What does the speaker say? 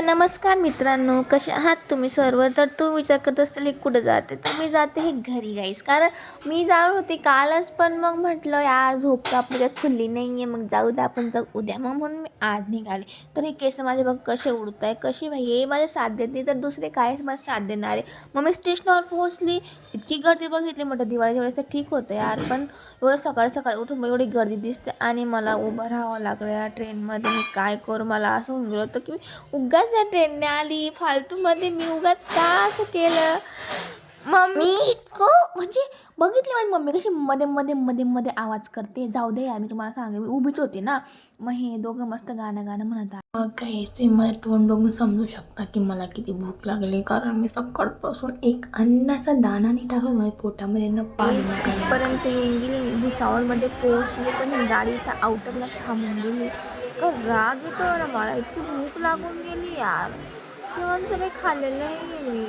नमस्कार मित्रांनो, कसे आहात तुम्ही सर्व. तर तू विचार करत असतील कुठं जाते, तर मी जाते हे घरी गाईस. कारण मी जाणार होते कालच, पण मग म्हटलं यार झोप तर आपली काही खुलली नाही आहे, मग जाऊ द्या आपण जाऊ उद्या. मग म्हणून मी आज निघाले. तर हे केस माझे बघ कसे उडत आहे, कशी भाई हे माझे साथ देत नाही तर दुसरे कायच माझे साथ देणार आहे. मग मी स्टेशनवर पोहोचली, इतकी गर्दी बघितली. म्हटलं दिवाळीच्या वेळेस तर ठीक होतं यार, पण एवढं सकाळी सकाळी उठून एवढी गर्दी दिसते आणि मला उभं राहावं लागलं या ट्रेनमध्ये. मी काय करू, मला असं होऊन गेलं होतं की मी उगाच या ट्रेनने आली फालतूमध्ये, मी उगाच का असं केलं. मम्मी इतकं म्हणजे बघितली माझी मम्मी कशी मध्ये मध्ये मध्ये मध्ये आवाज करते. जाऊ दे यार, मी तुम्हाला सांगे मी उभीच होती ना. मग हे दोघं मस्त गाणं गाणं म्हणत आहे. मग काही ते मला तोंड बघून समजू शकता की मला किती भूक लागली, कारण मी सकाळपासून एक अन्नाचा दाणा नाही टाकला माझ्या पोटामध्ये, न पाणी पर्यंत येऊन गेली. भुसावळमध्ये पोहोचले, पण ही गाडी इथं आउटरला थांबून गेली. इतका राग येतो ना मला, इतकी भूक लागून गेली यार. जेवण सगळे खाल्लेलं नाही मी.